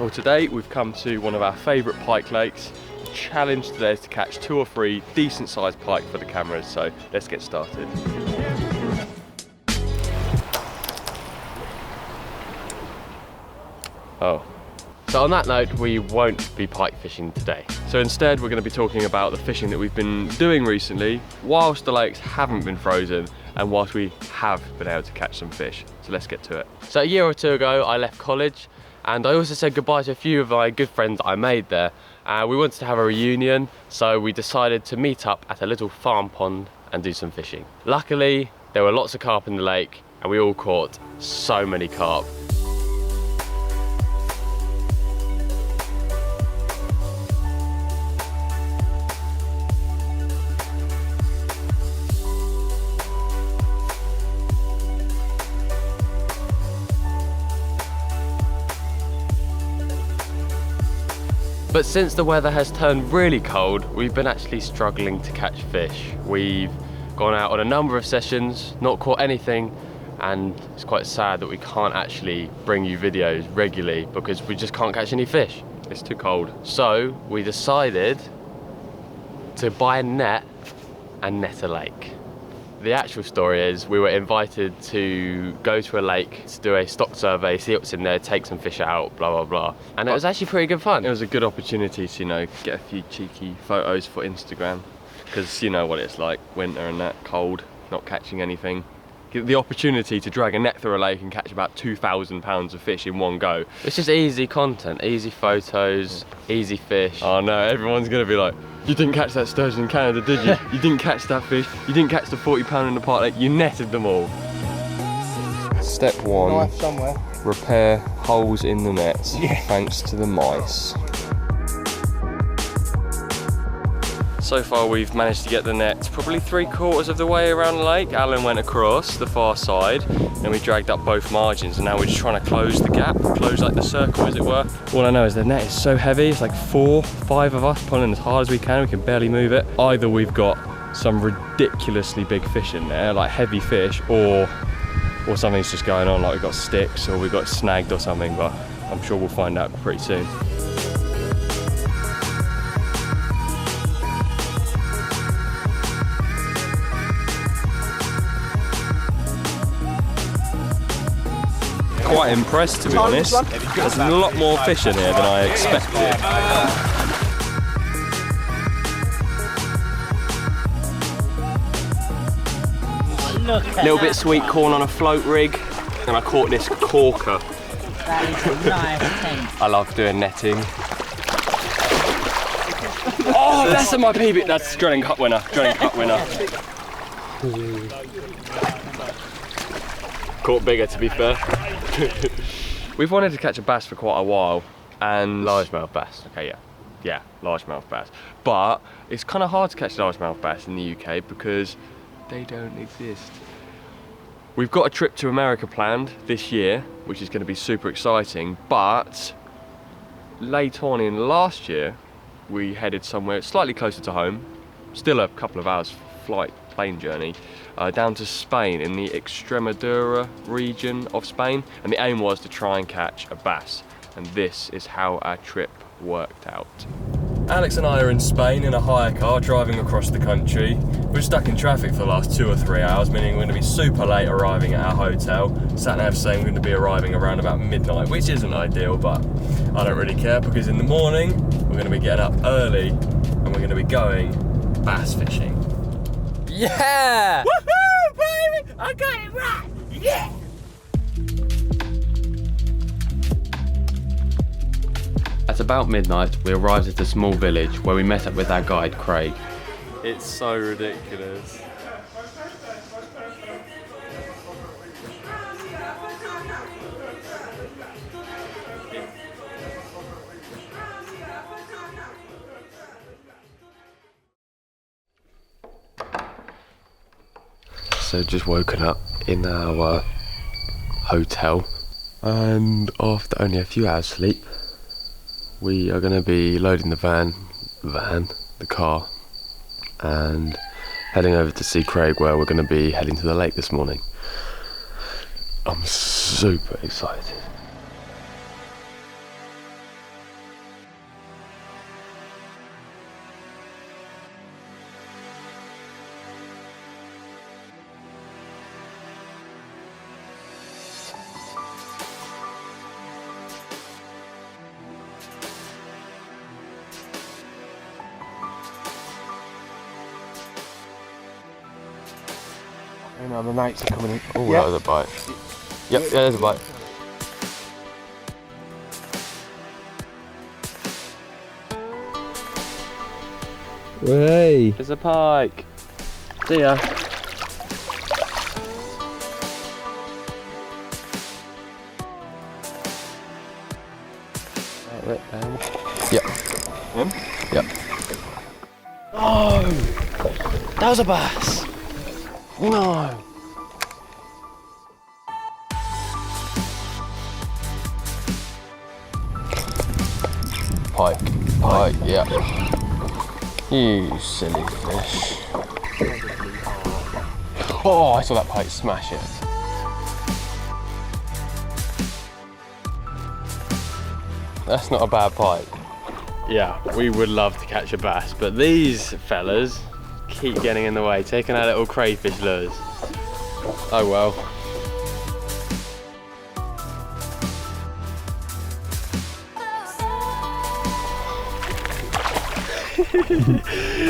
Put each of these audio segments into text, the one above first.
Well, today we've come to one of our favourite pike lakes. The challenge today is to catch 2 or 3 decent sized pike for the cameras, so let's get started. Oh. So on that note, we won't be pike fishing today. So instead we're going to be talking about the fishing that we've been doing recently whilst the lakes haven't been frozen and whilst we have been able to catch some fish. So let's get to it. So a year or 2 ago, I left college and I also said goodbye to a few of my good friends that I made there. We wanted to have a reunion, so we decided to meet up at a little farm pond and do some fishing. Luckily, there were lots of carp in the lake and we all caught so many carp. But since the weather has turned really cold, we've been actually struggling to catch fish. We've gone out on a number of sessions, not caught anything, and it's quite sad that we can't actually bring you videos regularly because we just can't catch any fish. It's too cold. So we decided to buy a net and net a lake. The actual story is we were invited to go to a lake to do a stock survey, see what's in there, take some fish out, blah, blah, blah. And it was actually pretty good fun. It was a good opportunity to, you know, get a few cheeky photos for Instagram. Because you know what it's like, winter and that, cold, not catching anything. Get the opportunity to drag a net through a lake and catch about 2,000 pounds of fish in one go. It's just easy content, easy photos, easy fish. Oh no, everyone's gonna be like, you didn't catch that sturgeon in Canada, did you? You didn't catch that fish. You didn't catch the 40-pounder in the park lake. You netted them all. Step 1, Knife somewhere. Repair holes in the nets, thanks to the mice. So far we've managed to get the net probably 3/4 of the way around the lake. Alan went across the far side and we dragged up both margins, and now we're just trying to close the gap, close like the circle as it were. All I know is the net is so heavy, it's like 4, 5 of us pulling as hard as we can barely move it. Either we've got some ridiculously big fish in there, like heavy fish, or something's just going on, like we've got sticks or we've got snagged or something, but I'm sure we'll find out pretty soon. Quite impressed, to be honest. There's a lot more fish in here than I expected. A little bit sweet corn on a float rig, and I caught this corker. That is a nice tank. I love doing netting. Oh, that's at my PB. That's drilling cut winner. Drilling cut winner. Caught bigger, to be fair. We've wanted to catch a bass for quite a while, and Largemouth bass. okay, yeah, largemouth bass. But it's kind of hard to catch largemouth bass in the UK because they don't exist. We've got a trip to America planned this year, which is going to be super exciting. But late on in last year, we headed somewhere slightly closer to home, still a couple of hours flight plane journey, down to Spain in the Extremadura region of Spain, and the aim was to try and catch a bass, and this is how our trip worked out. Alex and I are in Spain in a hire car driving across the country. We're stuck in traffic for the last 2 or 3 hours, meaning we're going to be super late arriving at our hotel. Sat-nav saying we're going to be arriving around about midnight, which isn't ideal, but I don't really care because in the morning we're going to be getting up early and we're going to be going bass fishing. Yeah! Woohoo, baby! I got it right! Yeah! At about midnight, we arrived at a small village where we met up with our guide, Craig. It's so ridiculous. So just woken up in our hotel, and after only a few hours sleep, we are going to be loading the car, and heading over to see Craig, where we're going to be heading to the lake this morning. I'm super excited. No, the mates are coming in. Oh, Yeah. that was a bite. Yep, yeah, there's a bite. Hey! There's a pike. See ya. Yep. Him? Yep. Oh! That was a bass. No. Pike, yeah. You silly fish. Oh, I saw that pike smash it. That's not a bad pike. Yeah, we would love to catch a bass, but these fellas keep getting in the way, taking our little crayfish lures. Oh well.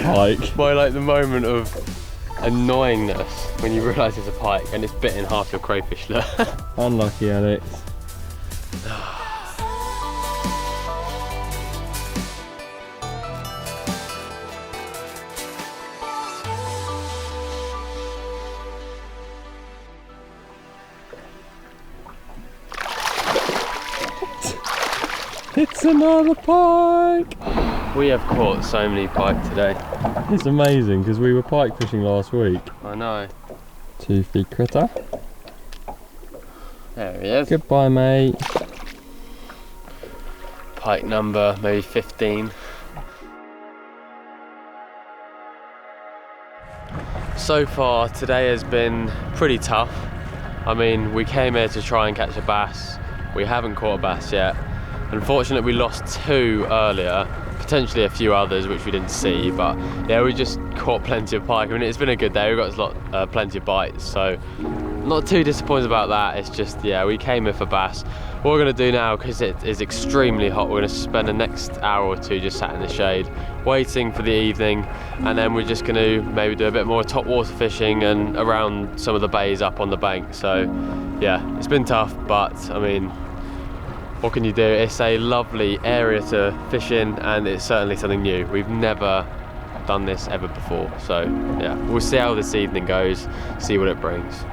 Pike. By like the moment of annoyingness when you realise it's a pike and it's bitten half your crayfish lure. Unlucky, Alex. It's another pike! We have caught so many pike today. It's amazing because we were pike fishing last week. I know. Toothy critter. There he is. Goodbye, mate. Pike number maybe 15. So far today has been pretty tough. I mean, we came here to try and catch a bass. We haven't caught a bass yet. Unfortunately, we lost 2 earlier, potentially a few others which we didn't see, but yeah, we just caught plenty of pike. I mean, it's been a good day. We've got plenty of bites, so not too disappointed about that. It's just, yeah, we came here for bass. What we're gonna do now, because it is extremely hot, we're gonna spend the next hour or 2 just sat in the shade, waiting for the evening, and then we're just gonna maybe do a bit more top water fishing and around some of the bays up on the bank. So yeah, it's been tough, but I mean, what can you do? It's a lovely area to fish in, and it's certainly something new. We've never done this ever before, so yeah, we'll see how this evening goes, see what it brings.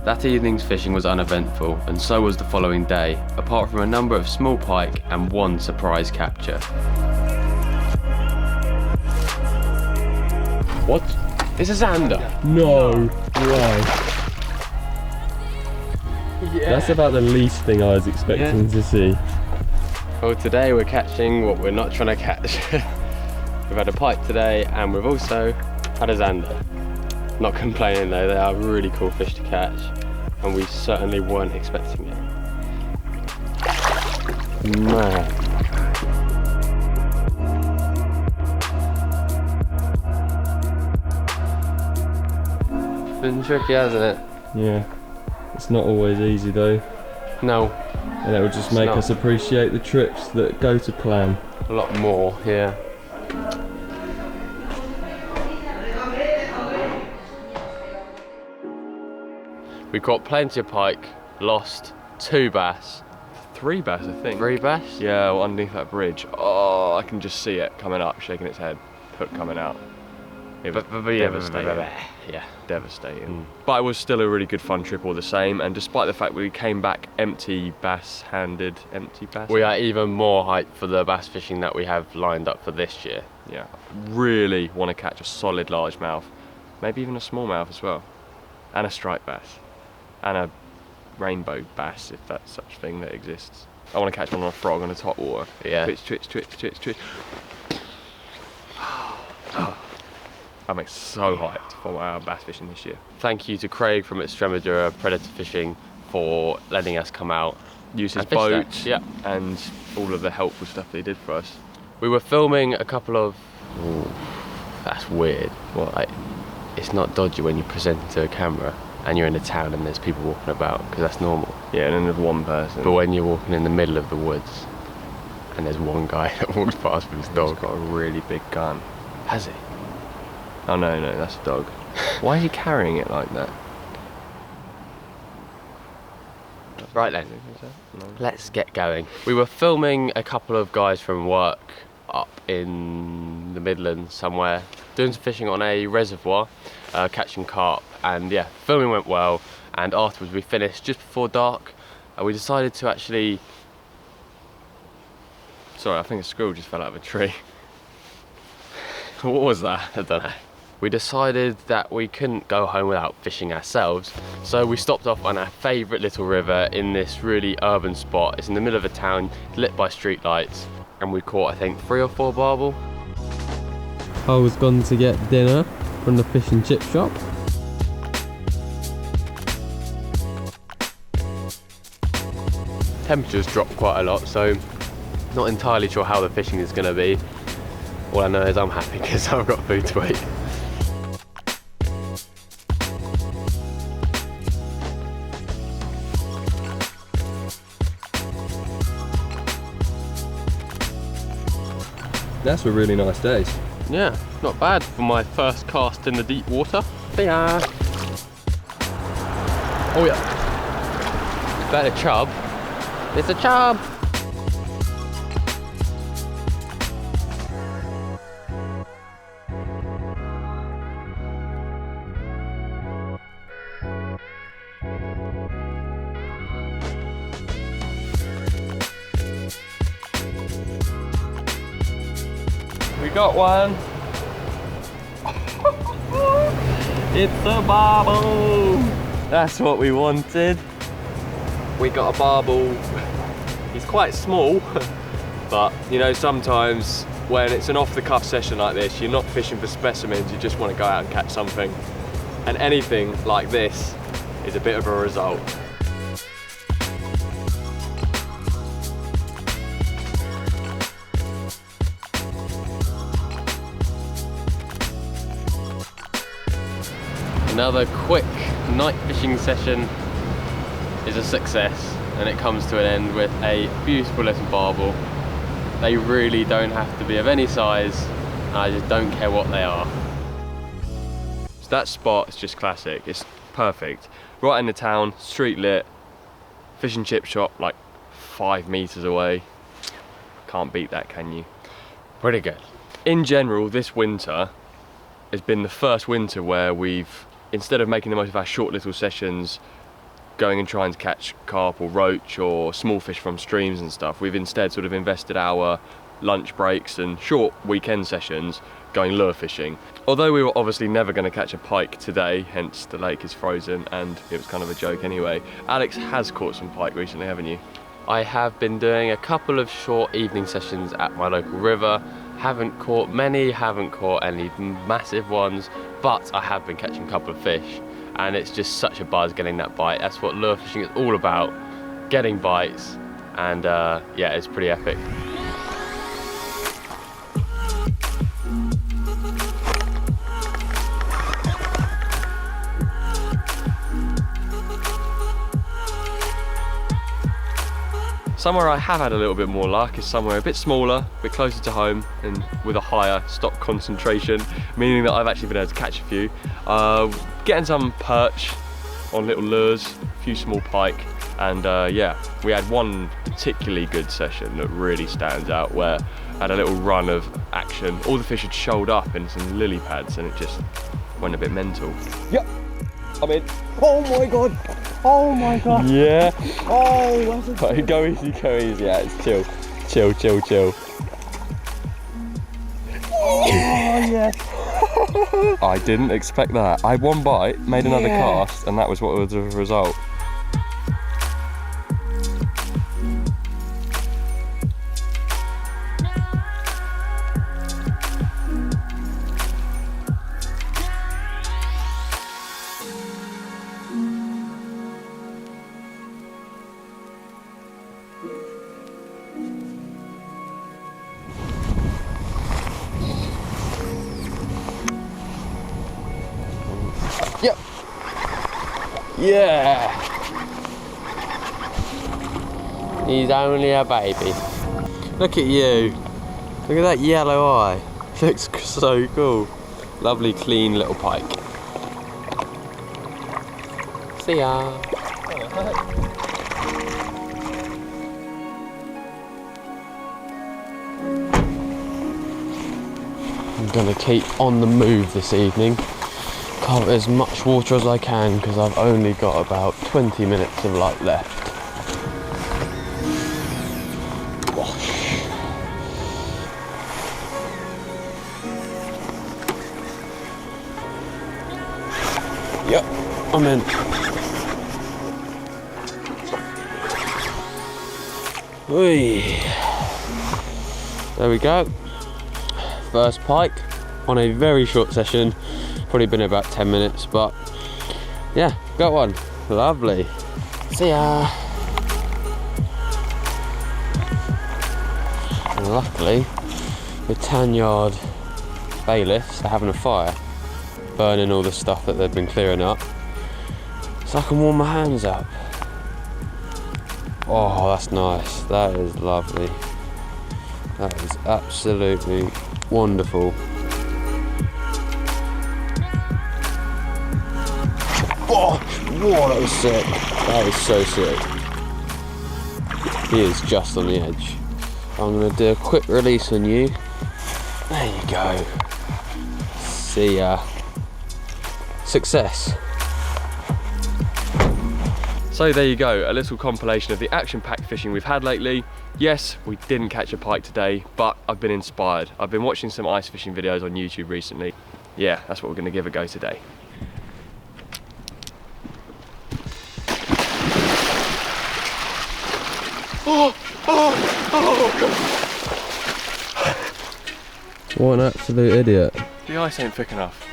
That evening's fishing was uneventful, and so was the following day, apart from a number of small pike and 1 surprise capture. What? It's a zander. No way. Yeah. That's about the least thing I was expecting to see. Well, today we're catching what we're not trying to catch. We've had a pike today, and we've also had a zander. Not complaining though, they are really cool fish to catch, and we certainly weren't expecting it. Man. Been tricky, hasn't it? Yeah. It's not always easy though. No. And it will just make us appreciate the trips that go to plan. A lot more, yeah. We caught plenty of pike, lost 2 bass. 3 bass, I think. 3 bass? Yeah, well, underneath that bridge. Oh, I can just see it coming up, shaking its head, hook coming out. It was devastating. Yeah. Devastating. But it was still a really good fun trip all the same, and despite the fact we came back empty bass-handed, We are even more hyped for the bass fishing that we have lined up for this year. Yeah, really want to catch a solid largemouth, maybe even a smallmouth as well, and a striped bass, and a rainbow bass, if that's such a thing that exists. I want to catch one on a frog on the top water. Yeah. Twitch, twitch, twitch, twitch, twitch. I'm so hyped for our bass fishing this year. Thank you to Craig from Extremadura Predator Fishing for letting us come out. Use his and fish boat, that. Yeah. and all of the helpful stuff that he did for us. We were filming a couple of... Ooh, that's weird. What? Like, it's not dodgy when you present it to a camera and you're in a town and there's people walking about, because that's normal. Yeah, and then there's one person. But when you're walking in the middle of the woods and there's one guy that walks past with his dog. He's got a really big gun. Has he? Oh no, that's a dog. Why is he carrying it like that? Right then, let's get going. We were filming a couple of guys from work up in the Midlands somewhere, doing some fishing on a reservoir, catching carp, and yeah, filming went well, and afterwards we finished just before dark, and we decided to actually... Sorry, I think a squirrel just fell out of a tree. What was that? I don't know. We decided that we couldn't go home without fishing ourselves, so we stopped off on our favourite little river in this really urban spot. It's in the middle of a town, lit by street lights, and we caught I think 3 or 4 barbel. I was gone to get dinner from the fish and chip shop. Temperatures dropped quite a lot, so not entirely sure how the fishing is going to be. All I know is I'm happy because I've got food to eat. That's a really nice day. Yeah, not bad for my first cast in the deep water. Yeah. Oh yeah. Is that a chub? It's a chub! We got one. It's a barbel. That's what we wanted. We got a barbel. He's quite small, but you know, sometimes when it's an off-the-cuff session like this, you're not fishing for specimens, you just want to go out and catch something. And anything like this is a bit of a result. Another quick night fishing session is a success, and it comes to an end with a beautiful little barbel. They really don't have to be of any size, and I just don't care what they are. So that spot is just classic, it's perfect. Right in the town, street lit, fish and chip shop like 5 meters away. Can't beat that, can you? Pretty good. In general, this winter has been the first winter where we've, instead of making the most of our short little sessions, going and trying to catch carp or roach or small fish from streams and stuff, we've instead sort of invested our lunch breaks and short weekend sessions going lure fishing. Although we were obviously never going to catch a pike today, hence the lake is frozen and it was kind of a joke anyway. Alex has caught some pike recently, haven't you? I have been doing a couple of short evening sessions at my local river. Haven't caught many, haven't caught any massive ones, but I have been catching a couple of fish, and it's just such a buzz getting that bite. That's what lure fishing is all about, getting bites, and yeah, it's pretty epic. Somewhere I have had a little bit more luck is somewhere a bit smaller, a bit closer to home, and with a higher stock concentration, meaning that I've actually been able to catch a few. Getting some perch on little lures, a few small pike, and yeah, we had one particularly good session that really stands out where I had a little run of action. All the fish had shoaled up in some lily pads and it just went a bit mental. Yep, I'm in. Oh my god! Oh my god! Yeah! Oh, that's a... Go easy, go easy. Yeah, it's chill. Chill, chill, chill. Oh, yes! I didn't expect that. I had one bite, made another cast, and that was what was the result. Yeah! He's only a baby. Look at you. Look at that yellow eye. Looks so cool. Lovely clean little pike. See ya. I'm gonna keep on the move this evening. Cover as much water as I can because I've only got about 20 minutes of light left. Yep, I'm in. Whee. There we go. First pike on a very short session. Probably been about 10 minutes, but yeah, got one. Lovely. See ya. And luckily, the tan yard bailiffs are having a fire, burning all the stuff that they've been clearing up, so I can warm my hands up. Oh, that's nice. That is lovely. That is absolutely wonderful. Oh, whoa, that was sick. That is so sick. He is just on the edge. I'm going to do a quick release on you. There you go. See ya. Success. So there you go, a little compilation of the action-packed fishing we've had lately. Yes, we didn't catch a pike today, but I've been inspired. I've been watching some ice fishing videos on YouTube recently. Yeah, that's what we're going to give a go today. What an absolute idiot. The ice ain't thick enough.